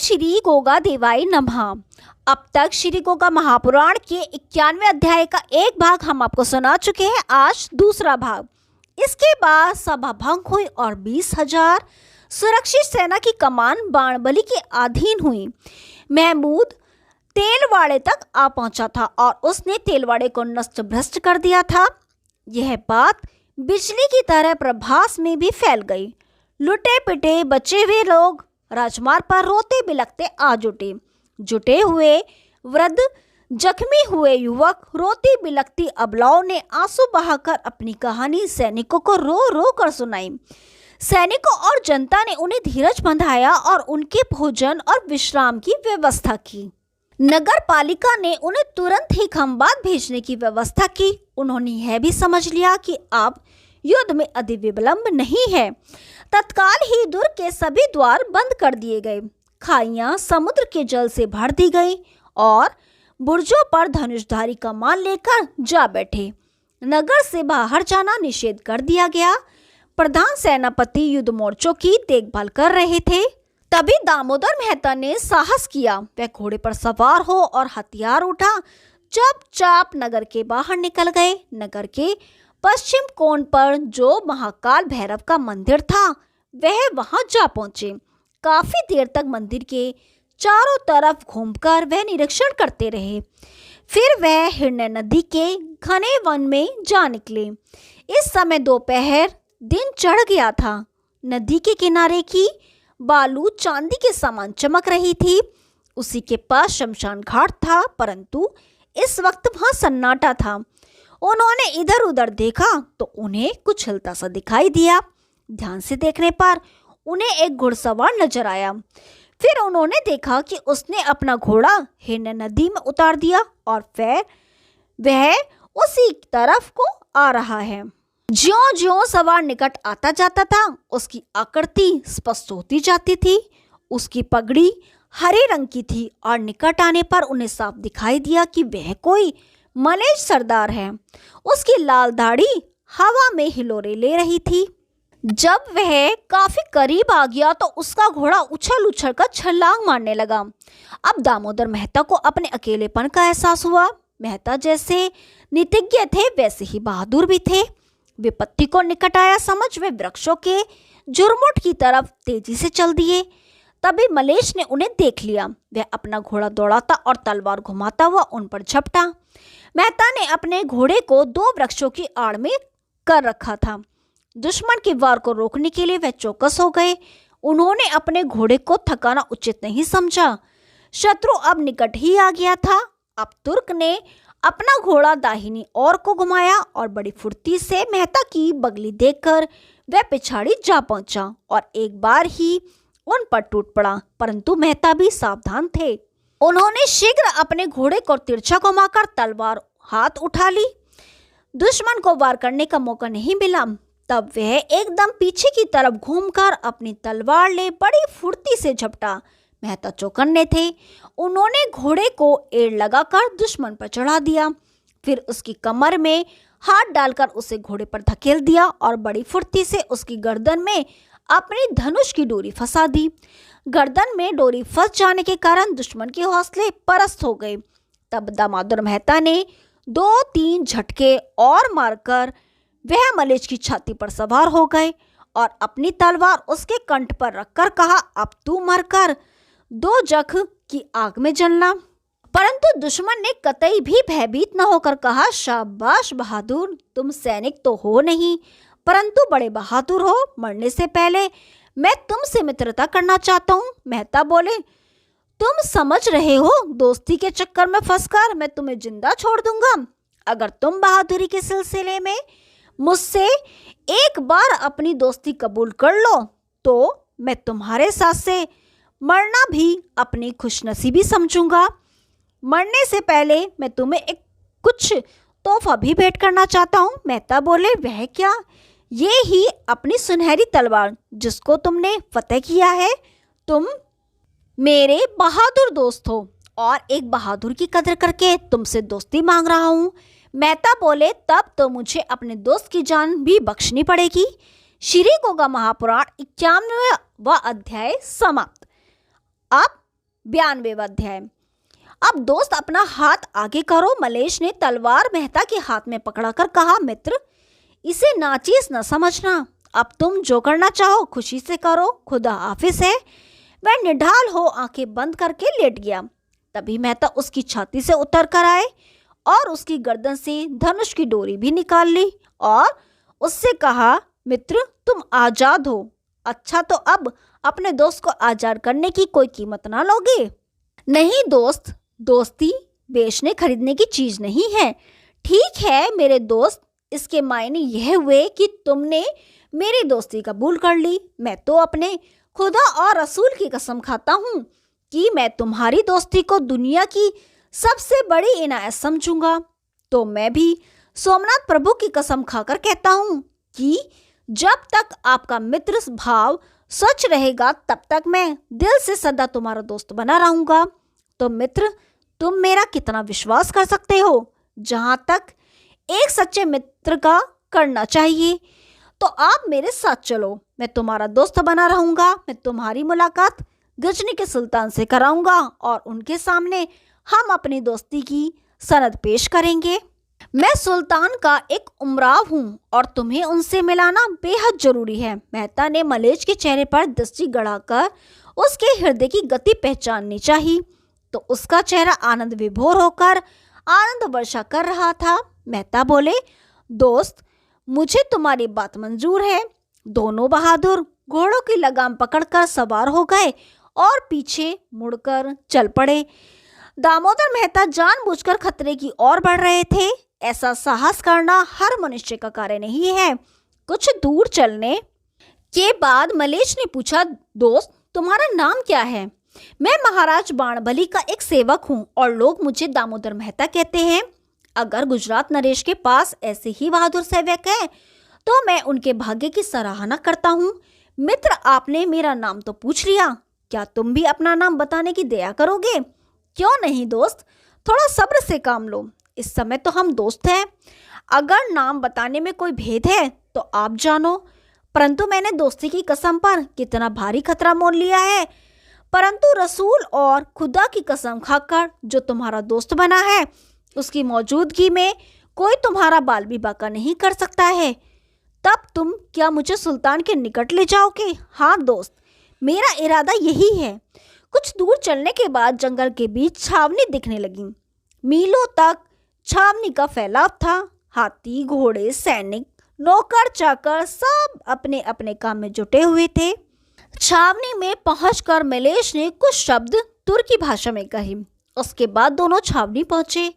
श्री गोगा देवाय नमः। अब तक श्री गोगा महापुराण के 91 अध्याय का एक भाग हम आपको सुना चुके हैं, आज दूसरा भाग। इसके बाद सभा भंग हुई और 20,000 सुरक्षित सेना की कमान बाणबली के अधीन हुई। महमूद तेलवाड़े तक आ पहुंचा था और उसने तेलवाड़े को नष्ट भ्रष्ट कर दिया था। यह बात बिजली की तरह प्रभास में भी फैल गई। लुटे पिटे बचे हुए लोग राजमार्ग पर रोते बिलखते आ जुटे हुए वृद्ध, जख्मी हुए युवक, रोती बिलखती अबलाओं ने आंसू बहाकर अपनी कहानी सैनिकों को रो रो कर सुनाई। सैनिकों और जनता ने उन्हें धीरज बंधाया और उनके भोजन और विश्राम की व्यवस्था की। नगर पालिका ने उन्हें तुरंत ही खंबात भेजने की व्यवस्था की। उन्होंने यह भी समझ लिया कि अब युद्ध में अधिक विलंब नहीं है। तत्काल ही दुर्ग के सभी द्वार बंद कर दिए गए। खाइयां समुद्र के जल से भर दी गई और बुर्जों पर धनुषधारी कमान लेकर जा बैठे। नगर से बाहर जाना निषेध कर दिया गया। प्रधान सेनापति युद्ध मोर्चों की देखभाल कर रहे थे। तभी दामोदर मेहता ने साहस किया। वह घोड़े पर सवार हो और हथियार उठा चुपचाप नगर के बाहर निकल गए। नगर के पश्चिम कोण पर जो महाकाल भैरव का मंदिर था, वह वहां जा पहुंचे। काफी देर तक मंदिर के चारों तरफ घूमकर वह निरीक्षण करते रहे। फिर वह हिरण्य नदी के घने वन में जा निकले। इस समय दोपहर, दिन चढ़ गया था। नदी के किनारे की बालू चांदी के समान चमक रही थी। उसी के पास शमशान घाट था, परंतु इस वक्त वहां सन्नाटा था। उन्होंने इधर उधर देखा तो उन्हें कुछ हिलता सा दिखाई दिया। ध्यान से देखने पर उन्हें एक घुड़सवार नजर आया। फिर उन्होंने देखा कि उसने अपना घोड़ा हिरण्य नदी में उतार दिया और फिर वह उसी तरफ को आ रहा है। ज्यों-ज्यों सवार निकट आता जाता था, उसकी आकृति स्पष्ट होती जाती थी। उसकी पगड़ी हरे रंग की थी और निकट आने पर उन्हें साफ दिखाई दिया कि वह कोई मलेच्छ सरदार है। उसकी लाल दाढ़ी हवा में हिलोरे ले रही थी। जब वह काफी करीब आ गया तो उसका घोड़ा उछल उछल कर छलांग मारने लगा। अब दामोदर मेहता को अपने अकेलेपन का एहसास हुआ। मेहता जैसे नीतिज्ञ थे, वैसे ही बहादुर भी थे। विपत्ति को निकट आया समझ वे वृक्षों के झुरमुट की तरफ तेजी से चल दिए। तभी मलेच्छ ने उन्हें देख लिया। वह अपना घोड़ा दौड़ाता और तलवार घुमाता हुआ उन पर झपटा। मेहता ने अपने घोड़े को 2 वृक्षों की आड़ में कर रखा था। दुश्मन के वार को रोकने के लिए वह चौकस हो गए। उन्होंने अपने घोड़े को थकाना उचित नहीं समझा। शत्रु अब निकट ही आ गया था। अब तुर्क ने अपना घोड़ा दाहिनी ओर को घुमाया और बड़ी फुर्ती से मेहता की बगली देखकर वह पिछाड़ी जा पहुंचा और एक बार ही उन पर टूट पड़ा। परंतु मेहता भी सावधान थे। उन्होंने शीघ्र अपने घोड़े को तिरछा घुमाकर तलवार हाथ उठा ली। दुश्मन को वार करने का मौका नहीं मिला। तब वह एकदम पीछे की तरफ घूमकर अपनी तलवार ले बड़ी फुर्ती से झपटा। मेहता चौकन्ने थे। उन्होंने घोड़े को एड़ लगाकर दुश्मन पर चढ़ा दिया। फिर उसकी कमर में हाथ डालकर उसे घोड़े पर धकेल दिया और बड़ी फुर्ती से उसकी गर्दन में अपनी धनुष की डोरी फंसा दी। गर्दन में डोरी फंस जाने के कारण दुश्मन के हौसले पस्त हो गए। तब दामोदर मेहता ने 2-3 झटके और मारकर वह मलेच्छ की छाती पर सवार हो गए और अपनी तलवार उसके कंठ पर रखकर कहा, अब तू मरकर 2 जख की आग में जलना। परंतु दुश्मन ने कतई भी भयभीत न होकर कहा, शाबाश बहादुर, तुम सैनिक तो हो नहीं परंतु बड़े बहादुर हो। मरने से पहले मैं तुमसे मित्रता करना चाहता हूँ। मेहता बोले, तुम समझ रहे हो, दोस्ती के चक्कर में फंसकर मैं तुम्हें जिंदा छोड़ दूंगा। अगर तुम बहादुरी के सिलसिले में मुझसे एक बार अपनी दोस्ती कबूल कर लो तो मैं तुम्हारे साथ से मरना भी अपनी खुशनसीबी समझूंगा। मरने से पहले मैं तुम्हें एक कुछ तोहफा भी भेंट करना चाहता हूँ। मेहता बोले, वह क्या? ये ही अपनी सुनहरी तलवार जिसको तुमने फतेह किया है। तुम मेरे बहादुर दोस्त हो और एक बहादुर की कदर करके तुमसे दोस्ती मांग रहा हूँ। मेहता बोले, तब तो मुझे अपने दोस्त की जान भी बख्शनी पड़ेगी। श्री गोगा महापुराण 91वां अध्याय समाप्त। अब 92वां अध्याय। अब दोस्त अपना हाथ आगे करो। मलेश ने तलवार मेहता के हाथ में पकड़ाकर कहा, मित्र इसे नाचीज न समझना। अब तुम जो करना चाहो खुशी से करो, खुदा हाफिज है। वह निढाल हो आंखें बंद करके लेट गया। तभी मेहता उसकी छाती से उतर कर आए और उसकी गर्दन से धनुष की डोरी भी निकाल ली और उससे कहा, मित्र तुम आजाद हो। अच्छा तो अब अपने दोस्त को आजाद करने की कोई कीमत ना लोगे? नहीं दोस्त, दोस्ती बेचने खरीदने की चीज नहीं है। ठीक है मेरे दोस्त, इसके मायने यह हुए कि तुमने मेरी दोस्ती कबूल कर ली। मैं तो अपने खुदा और रसूल की कसम खाता हूँ कि मैं तुम्हारी दोस्ती को दुनिया की सबसे बड़ी इनायत समझूंगा। तो मैं भी सोमनाथ प्रभु की कसम खाकर कहता हूँ कि जब तक आपका मित्र भाव सच रहेगा तब तक मैं दिल से सदा तुम्हारा दोस्त बना रहूंगा। तो मित्र तुम मेरा कितना विश्वास कर सकते हो, जहां तक एक सच्चे मित्र का करना चाहिए। तो आप मेरे साथ चलो, मैं तुम्हारा दोस्त बना रहूंगा। मैं तुम्हारी मुलाकात गजनी के सुल्तान से कराऊंगा और उनके सामने हम अपनी दोस्ती की सनद पेश करेंगे। मैं सुल्तान का एक उमराव हूँ और तुम्हें उनसे मिलाना बेहद जरूरी है। मेहता ने मलेच के चेहरे पर दृष्टि गड़ाकर उसके हृदय की गति पहचाननी चाहिए, तो उसका चेहरा आनंद विभोर होकर आनंद वर्षा कर रहा था। मेहता बोले, दोस्त मुझे तुम्हारी बात मंजूर है। दोनों बहादुर घोड़ों की लगाम पकड़कर सवार हो गए और पीछे मुड़कर चल पड़े। दामोदर मेहता जानबूझकर खतरे की ओर बढ़ रहे थे। ऐसा साहस करना हर मनुष्य का कार्य नहीं है। कुछ दूर चलने के बाद मलेच ने पूछा, दोस्त तुम्हारा नाम क्या है? मैं महाराज बाणबली का एक सेवक हूँ और लोग मुझे दामोदर मेहता कहते हैं। अगर गुजरात नरेश के पास ऐसे ही बहादुर सेवक है तो मैं उनके भाग्य की सराहना करता हूँ। मित्र आपने मेरा नाम तो पूछ लिया, क्या तुम भी अपना नाम बताने की दया करोगे? क्यों नहीं दोस्त, थोड़ा सब्र से काम लो। इस समय तो हम दोस्त हैं। अगर नाम बताने में कोई भेद है तो आप जानो, परंतु मैंने दोस्ती की कसम पर कितना भारी खतरा मोल लिया है। परंतु रसूल और खुदा की कसम खाकर जो तुम्हारा दोस्त बना है उसकी मौजूदगी में कोई तुम्हारा बाल भी बाका नहीं कर सकता है। तब तुम क्या मुझे सुल्तान के निकट ले जाओगे? हाँ दोस्त, मेरा इरादा यही है। कुछ दूर चलने के बाद जंगल के बीच छावनी दिखने लगी। मीलों तक छावनी का फैलाव था। हाथी, घोड़े, सैनिक, नौकर चाकर सब अपने अपने काम में जुटे हुए थे। छावनी में पहुंचकर मलेश ने कुछ शब्द तुर्की भाषा में कहे। उसके बाद दोनों छावनी पहुंचे।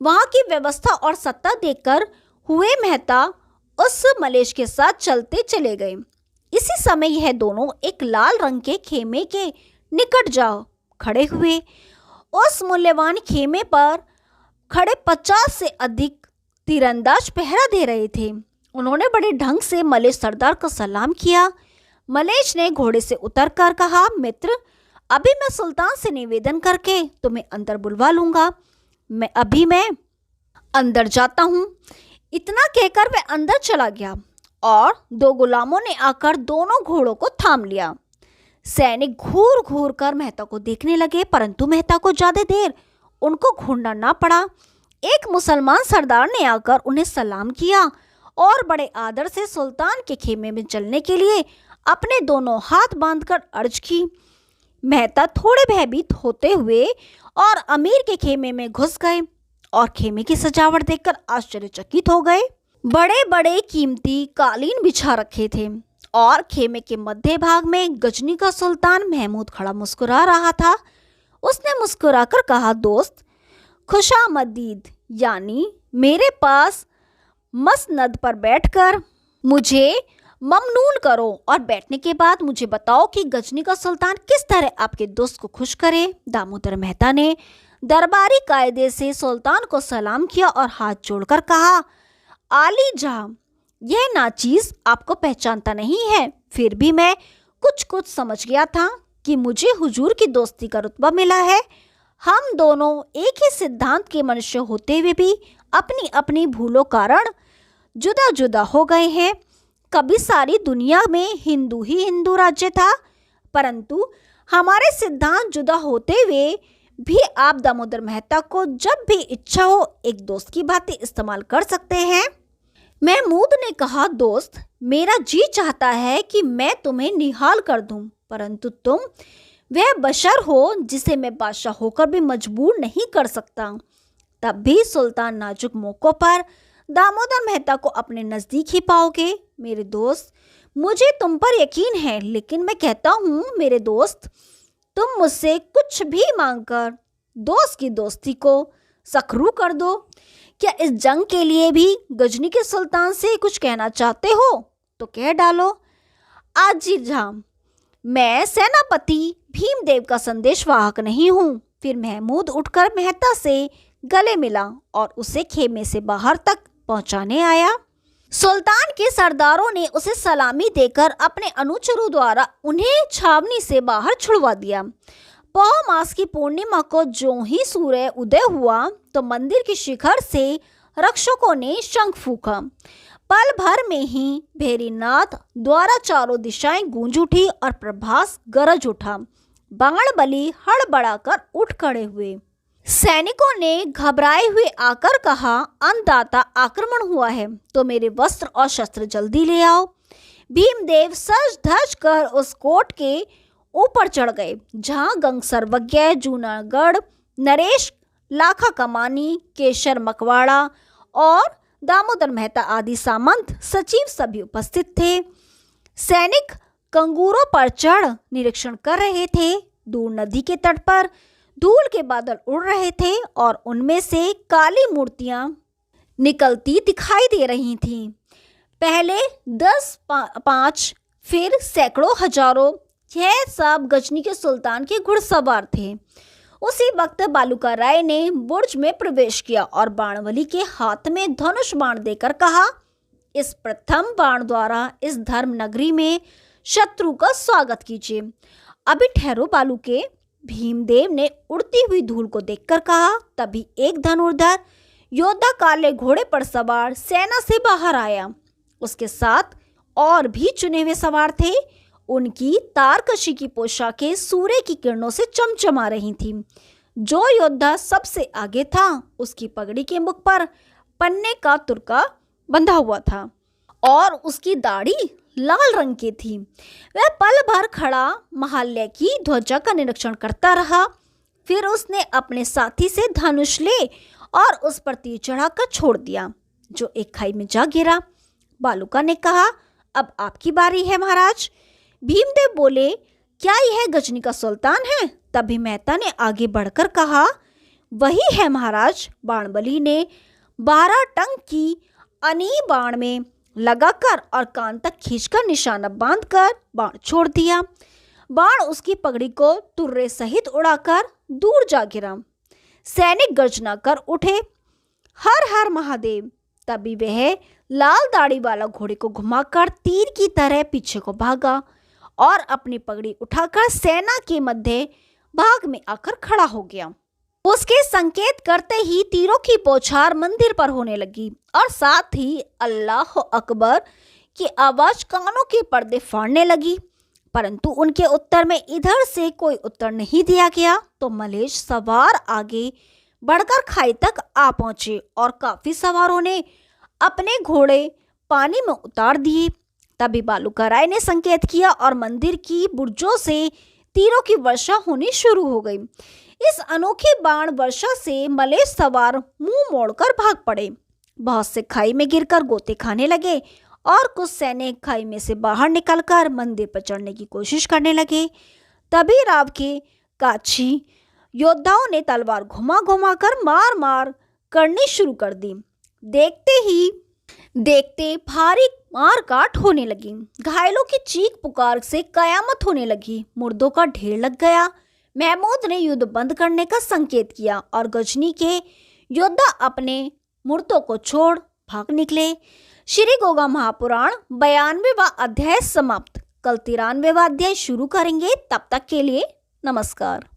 वहां की व्यवस्था और सत्ता देखकर हुए मेहता उस मलेश के साथ चलते चले गए। इसी समय यह दोनों एक लाल रंग के खेमे के निकट जा खड़े हुए। उस मूल्यवान खेमे पर खड़े 50 से अधिक तीरंदाज पहरा दे रहे थे। उन्होंने बड़े ढंग से मलेश सरदार को सलाम किया। मलेश ने घोड़े से उतरकर कहा, मित्र अभी मैं सुल्तान से निवेदन करके तुम्हें अंदर बुलवा लूंगा। मैं अंदर जाता हूँ। इतना कहकर वह अंदर चला गया और दो गुलामों ने आकर दोनों घोड़ों को थाम लिया। सैनिक घूर घूर कर मेहता को देखने लगे, परंतु मेहता को ज्यादा देर उनको घूरना ना पड़ा। एक मुसलमान सरदार ने आकर उन्हें सलाम किया और बड़े आदर से सुल्तान के खेमे में चलने के लिए अपने दोनों हाथ बांधकर अर्ज की। मेहता थोड़े भयभीत होते हुए और अमीर के खेमे में घुस गए और खेमे की सजावट देखकर आश्चर्यचकित हो गए। बड़े बड़े कीमती कालीन बिछा रखे थे और खेमे के मध्य भाग में गजनी का सुल्तान महमूद खड़ा मुस्कुरा रहा था। उसने मुस्कुराकर कहा, दोस्त खुशामदीद, यानी मेरे पास मसनद पर बैठकर मुझे ममनून करो और बैठने के बाद मुझे बताओ कि गजनी का सुल्तान किस तरह आपके दोस्त को खुश करे। दामोदर मेहता ने दरबारी कायदे से सुल्तान को सलाम किया और हाथ जोड़कर कहा, आली जहां, यह नाचीज आपको पहचानता नहीं है, फिर भी मैं कुछ समझ गया था कि मुझे हुजूर की दोस्ती का रुतबा मिला है। हम दोनों एक ही सिद्धांत के मनुष्य होते हुए भी अपनी अपनी भूलों कारण जुदा जुदा हो गए हैं। कभी सारी दुनिया में हिंदू ही हिंदू राज्य था, परंतु हमारे सिद्धांत जुदा होते हुए भी आप दामोदर मेहता को जब भी इच्छा हो एक दोस्त की भांति इस्तेमाल कर सकते हैं। महमूद ने कहा, दोस्त, मेरा जी चाहता है कि मैं तुम्हें निहाल कर दूं, परंतु तुम वह बशर हो जिसे मैं बादशाह होकर भी मजबूर नहीं कर सकता। तब भी सुल्तान नाजुक मौकों पर दामोदर मेहता को अपने नजदीक ही पाओगे। मेरे दोस्त, मुझे तुम पर यकीन है, लेकिन मैं कहता हूँ मेरे दोस्त, तुम मुझसे कुछ भी मांगकर दोस्त की दोस्ती को सखरू कर दो। क्या इस जंग के लिए भी गजनी के सुल्तान से कुछ कहना चाहते हो तो कह डालो। आजीर जाम, मैं सेनापति भीमदेव का संदेशवाहक नहीं हूँ। फिर महमूद उठकर मेहता से गले मिला और उसे खेमे से बाहर तक पहुंचाने आया। सुल्तान के सरदारों ने उसे सलामी देकर अपने अनुचरों द्वारा उन्हें छावनी से बाहर छुड़वा दिया। पौष मास की पूर्णिमा को जो ही सूर्य उदय हुआ तो मंदिर के शिखर से रक्षकों ने शंख फूंका। पल भर में ही भेरीनाथ द्वारा चारों दिशाएं गूंज उठी और प्रभास गरज उठा। बाण बलि हड़बड़ाकर उठ खड़े हुए। सैनिकों ने घबराए हुए आकर कहा, अन्नदाता आक्रमण हुआ है, तो मेरे वस्त्र और शस्त्र जल्दी ले आओ। भीमदेव सज धज कर उस कोट के ऊपर चढ़ गए जहां गंग सर्वज्ञ, जूनागढ़ नरेश लाखा कमानी, केशर मकवाड़ा और दामोदर मेहता आदि सामंत सचिव सभी उपस्थित थे। सैनिक कंगूरों पर चढ़ निरीक्षण कर रहे थे। दूर नदी के तट पर धूल के बादल उड़ रहे थे और उनमें से काली मूर्तियां निकलती दिखाई दे रही थीं। पहले 10-5 फिर सैकड़ों हजारों, यह सब गजनी के सुल्तान के घुड़सवार थे। उसी वक्त बालूका राय ने बुर्ज में प्रवेश किया और बाणवली के हाथ में धनुष बाण देकर कहा, इस प्रथम बाण द्वारा इस धर्म नगरी में शत्रु का स्वागत कीजिए। अभी ठहरो बालूके, भीमदेव ने उड़ती हुई धूल को देखकर कहा। तभी एक धनुर्धर योद्धा काले घोड़े पर सवार सेना से बाहर आया। उसके साथ और भी चुने हुए सवार थे। उनकी तारकशी की पोशाकें सूर्य की किरणों से चमचमा रही थीं। जो योद्धा सबसे आगे था उसकी पगड़ी के मुख पर पन्ने का तुरका बंधा हुआ था और उसकी दाढ़ी लाल रंग की थी। वह पल भर खड़ा महालय की ध्वजा का निरीक्षण करता रहा। फिर उसने अपने साथी से धनुष ले और उस पर तीर चढ़ाकर छोड़ दिया, जो एक खाई में जा गिरा। बालूका ने कहा, अब आपकी बारी है महाराज। भीमदेव बोले, क्या यह गजनी का सुल्तान है? तभी मेहता ने आगे बढ़कर कहा, वही है महाराज। बाणबली ने 12 टंक की अनी बाण में लगाकर और कान तक खींचकर निशाना बांधकर बाण छोड़ दिया। बाण उसकी पगड़ी को तुर्रे सहित उड़ाकर दूर जा गिरा। सैनिक गर्जना कर उठे, हर हर महादेव। तभी वह लाल दाढ़ी वाला घोड़े को घुमाकर तीर की तरह पीछे को भागा और अपनी पगड़ी उठाकर सेना के मध्य भाग में आकर खड़ा हो गया। उसके संकेत करते ही तीरों की बौछार मंदिर पर होने लगी और साथ ही अल्लाह अकबर की आवाज कानों के पर्दे फाड़ने लगी। परंतु उनके उत्तर में इधर से कोई उत्तर नहीं दिया गया तो मलेश सवार आगे बढ़कर खाई तक आ पहुंचे और काफी सवारों ने अपने घोड़े पानी में उतार दिए। तभी बालूका राय ने संकेत किया और मंदिर की बुर्जों से तीरों की वर्षा होनी शुरू हो गई। इस अनोखी बाण वर्षा से मलेश सवार मुंह मोड़कर भाग पड़े। बहुत से खाई में गिरकर गोते खाने लगे और कुछ सैनिक खाई में से बाहर निकलकर मंदिर पर चढ़ने की कोशिश करने लगे। तभी राव के काछी योद्धाओं ने तलवार घुमा घुमा कर मार मार करनी शुरू कर दी। देखते ही देखते भारी मार काट होने लगी। घायलों की चीख पुकार से कयामत होने लगी। मुर्दों का ढेर लग गया। महमूद ने युद्ध बंद करने का संकेत किया और गजनी के योद्धा अपने मुर्दों को छोड़ भाग निकले। श्री गोगा महापुराण 92वां अध्याय समाप्त। कल 93वां अध्याय शुरू करेंगे। तब तक के लिए नमस्कार।